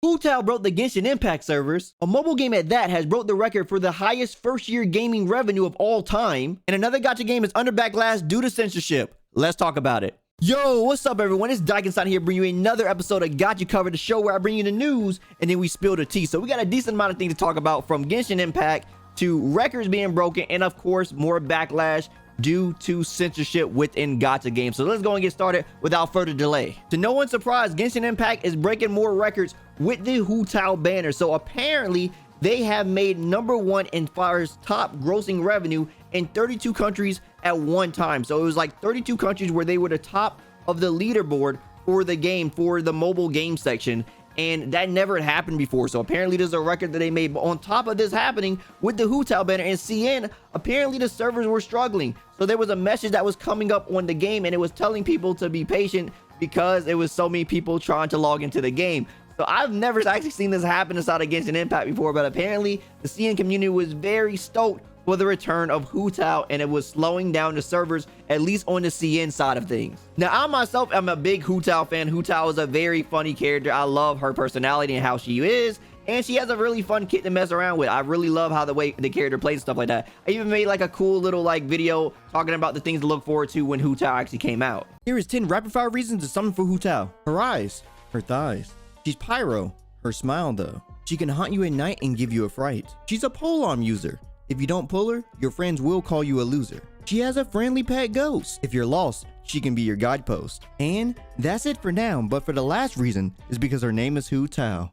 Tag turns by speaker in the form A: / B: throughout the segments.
A: Hu Tao broke the Genshin Impact servers. A mobile game at that has broke the record for the highest first-year gaming revenue of all time. And another gacha game is under backlash due to censorship. Let's talk about it. Yo, what's up everyone? It's Daikin here bringing you another episode of Gacha Covered, the show where I bring you the news and then we spill the tea. So we got a decent amount of things to talk about, from Genshin Impact to records being broken and of course more backlash due to censorship within Gacha Game. So let's go and get started without further delay. To no one's surprise, Genshin Impact is breaking more records with the Hu Tao banner. So apparently they have made #1 in far as top grossing revenue in 32 countries at one time. So it was like 32 countries where they were the top of the leaderboard for the game, for the mobile game section. And that never had happened before. So apparently there's a record that they made. But on top of this happening with the Hu Tao banner and CN, apparently the servers were struggling. So there was a message that was coming up on the game and it was telling people to be patient because it was so many people trying to log into the game. So I've never actually seen this happen inside of Genshin Impact before, but apparently the CN community was very stoked for the return of Hu Tao, and it was slowing down the servers, at least on the CN side of things. Now, I myself am a big Hu Tao fan. Hu Tao is a very funny character. I love her personality and how she is, and she has a really fun kit to mess around with. I really love how the way the character plays and stuff like that. I even made like a cool little like video talking about the things to look forward to when Hu Tao actually came out. Here is 10 rapid fire reasons to summon for Hu Tao. Her eyes, her thighs. She's pyro, her smile though. She can haunt you at night and give you a fright. She's a polearm user. If you don't pull her, your friends will call you a loser. She has a friendly pet ghost. If you're lost, she can be your guidepost. And that's it for now, but for the last reason is because her name is Hu Tao.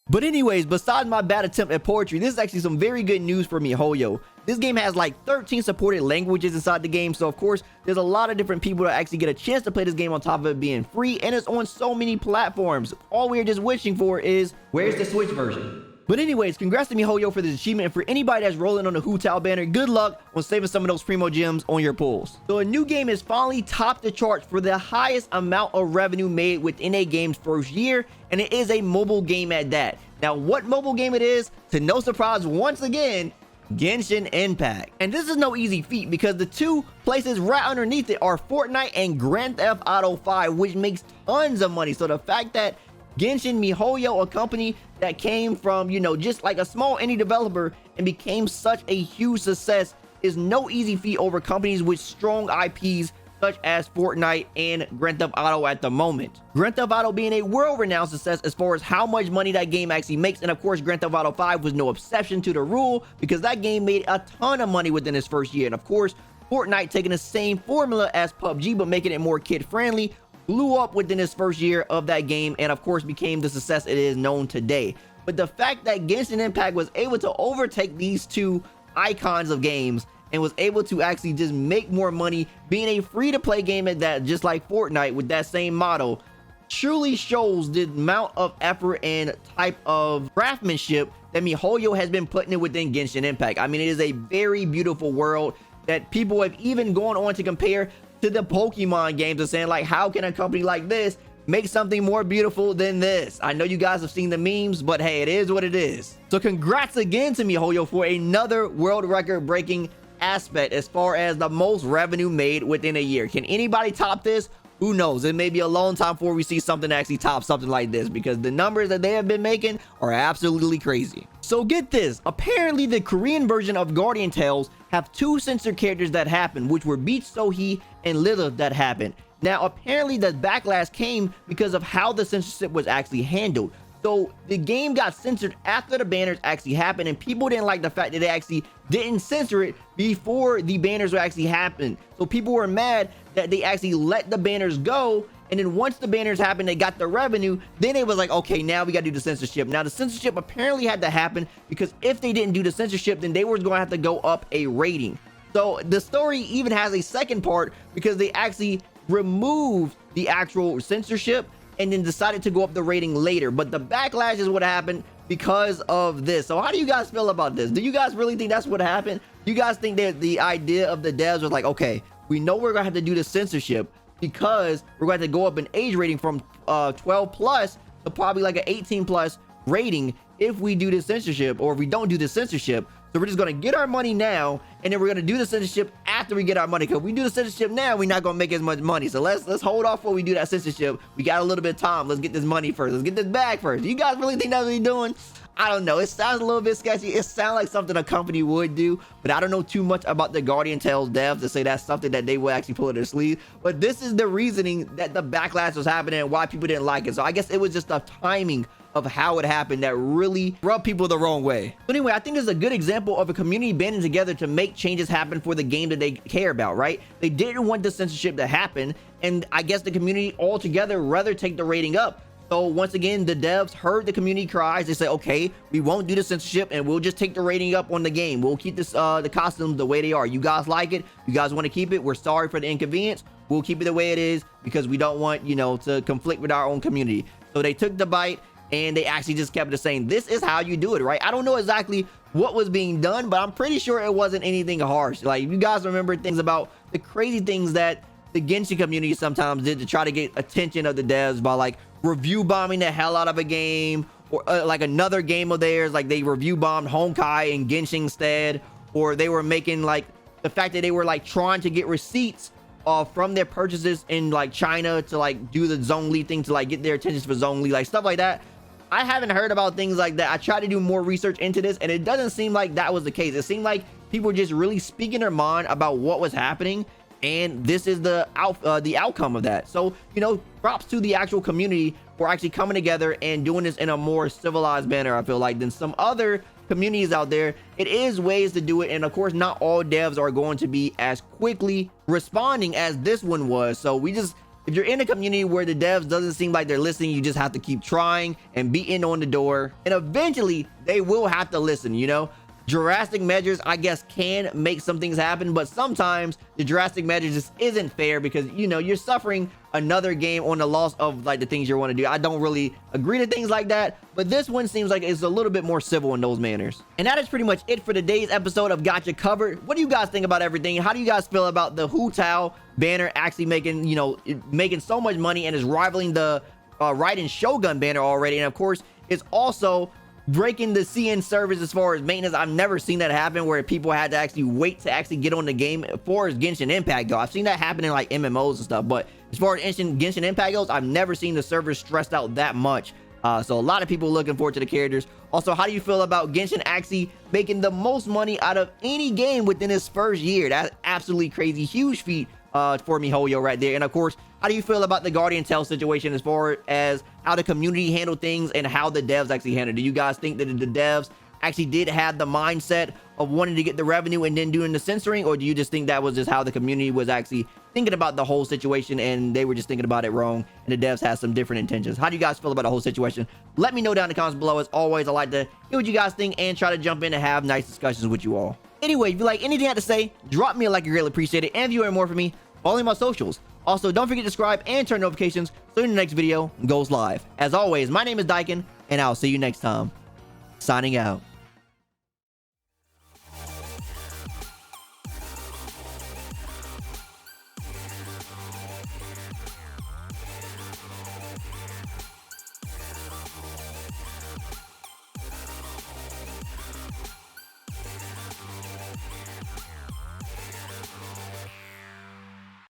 A: But anyways, besides my bad attempt at poetry, this is actually some very good news for MiHoYo. This game has like 13 supported languages inside the game, so of course there's a lot of different people that actually get a chance to play this game on top of it being free, and it's on so many platforms. All we're just wishing for is, where's the Switch version? But anyways, congrats to MiHoYo for this achievement, and for anybody that's rolling on the Hu Tao banner, good luck on saving some of those primo gems on your pulls. So a new game has finally topped the charts for the highest amount of revenue made within a game's first year, and it is a mobile game at that. Now, what mobile game it is, to no surprise once again, Genshin Impact. And this is no easy feat because the two places right underneath it are Fortnite and Grand Theft Auto 5, which makes tons of money. So the fact that Genshin, MiHoYo, a company that came from, you know, just like a small indie developer and became such a huge success, is no easy feat over companies with strong IPs such as Fortnite and Grand Theft Auto at the moment. Grand Theft Auto being a world-renowned success as far as how much money that game actually makes, and of course Grand Theft Auto 5 was no exception to the rule because that game made a ton of money within its first year. And of course Fortnite, taking the same formula as PUBG but making it more kid-friendly, blew up within its first year of that game and of course became the success it is known today. But the fact that Genshin Impact was able to overtake these two icons of games and was able to actually just make more money being a free-to-play game at that, just like Fortnite with that same model, truly shows the amount of effort and type of craftsmanship that MiHoYo has been putting in within Genshin Impact. I mean, it is a very beautiful world that people have even gone on to compare to the Pokemon games and saying like, how can a company like this make something more beautiful than this? I know you guys have seen the memes, but hey, it is what it is. So congrats again to MiHoYo for another world record breaking aspect as far as the most revenue made within a year. Can anybody top this? Who knows? It may be a long time before we see something actually top something like this, because the numbers that they have been making are absolutely crazy. So get this, apparently the Korean version of Guardian Tales have two censored characters that happen, which were Beach Sohee and Lilith that happened. Now apparently the backlash came because of how the censorship was actually handled. So the game got censored after the banners actually happened, and people didn't like the fact that they actually didn't censor it before the banners actually happened. So people were mad that they actually let the banners go, and then once the banners happened, they got the revenue. Then it was like, okay, now we got to do the censorship. Now the censorship apparently had to happen because if they didn't do the censorship, then they were going to have to go up a rating. So the story even has a second part because they actually removed the actual censorship and then decided to go up the rating later. But the backlash is what happened because of this. So how do you guys feel about this? Do you guys really think that's what happened? Do you guys think that the idea of the devs was like, okay, we know we're gonna have to do the censorship because we're going to go up an age rating from 12 plus to probably like an 18 plus rating if we do the censorship, or if we don't do the censorship. So we're just gonna get our money now, and then we're gonna do the censorship after we get our money. Because if we do the censorship now, we're not gonna make as much money. So let's hold off before we do that censorship. We got a little bit of time. Let's get this money first. Let's get this bag first. You guys really think that's what we're doing? I don't know. It sounds a little bit sketchy. It sounds like something a company would do, but I don't know too much about the Guardian Tales devs to say that's something that they would actually pull in their sleeve. But this is the reasoning that the backlash was happening and why people didn't like it. So I guess it was just the timing of how it happened that really rubbed people the wrong way. But anyway, I think this is a good example of a community banding together to make changes happen for the game that they care about, right? They didn't want the censorship to happen, and I guess the community altogether rather take the rating up. So once again, the devs heard the community cries. They said, okay, we won't do the censorship and we'll just take the rating up on the game. We'll keep this the costumes the way they are. You guys like it? You guys want to keep it? We're sorry for the inconvenience. We'll keep it the way it is because we don't want, you know, to conflict with our own community. So they took the bite and they actually just kept it saying, this is how you do it, right? I don't know exactly what was being done, but I'm pretty sure it wasn't anything harsh. Like, you guys remember things about the crazy things that the Genshin community sometimes did to try to get attention of the devs by like review bombing the hell out of a game, or like another game of theirs, like they review bombed Honkai and Genshin instead, or they were making like the fact that they were like trying to get receipts from their purchases in like China to like do the Zhongli thing to like get their attention for Zhongli, like stuff like that. I haven't heard about things like that. I tried to do more research into this and it doesn't seem like that was the case. It seemed like people were just really speaking their mind about what was happening, and this is the outcome of that. So, you know, props to the actual community for actually coming together and doing this in a more civilized manner, I feel like, than some other communities out there. It is ways to do it, and of course not all devs are going to be as quickly responding as this one was. So we just, if you're in a community where the devs doesn't seem like they're listening, you just have to keep trying and beating on the door, and eventually they will have to listen. You know, drastic measures, I guess, can make some things happen, but sometimes the drastic measures just isn't fair because, you know, you're suffering another game on the loss of like the things you want to do. I don't really agree to things like that, but this one seems like it's a little bit more civil in those manners. And that is pretty much it for today's episode of Gacha Covered. What do you guys think about everything? How do you guys feel about the Hu Tao banner actually making, you know, making so much money and is rivaling the Raiden Shogun banner already? And of course, it's also breaking the CN service as far as maintenance. I've never seen that happen where people had to actually wait to actually get on the game for Genshin Impact though. I've seen that happen in like MMOs and stuff, but as far as Genshin Impact goes, I've never seen the servers stressed out that much. So a lot of people looking forward to the characters. Also, how do you feel about Genshin actually making the most money out of any game within its first year? That's absolutely crazy. Huge feat for MiHoYo right there. And of course, how do you feel about the Guardian Tales situation as far as how the community handled things and how the devs actually handled it? Do you guys think that the devs actually did have the mindset of wanting to get the revenue and then doing the censoring, or do you just think that was just how the community was actually thinking about the whole situation and they were just thinking about it wrong and the devs had some different intentions? How do you guys feel about the whole situation? Let me know down in the comments below. As always, I like to hear what you guys think and try to jump in and have nice discussions with you all. Anyway, if you like anything I have to say, drop me a like, I greatly appreciate it. And if you want more from me, follow me on my socials. Also, don't forget to subscribe and turn notifications so the next video goes live. As always, my name is Daikin, and I'll see you next time. Signing out.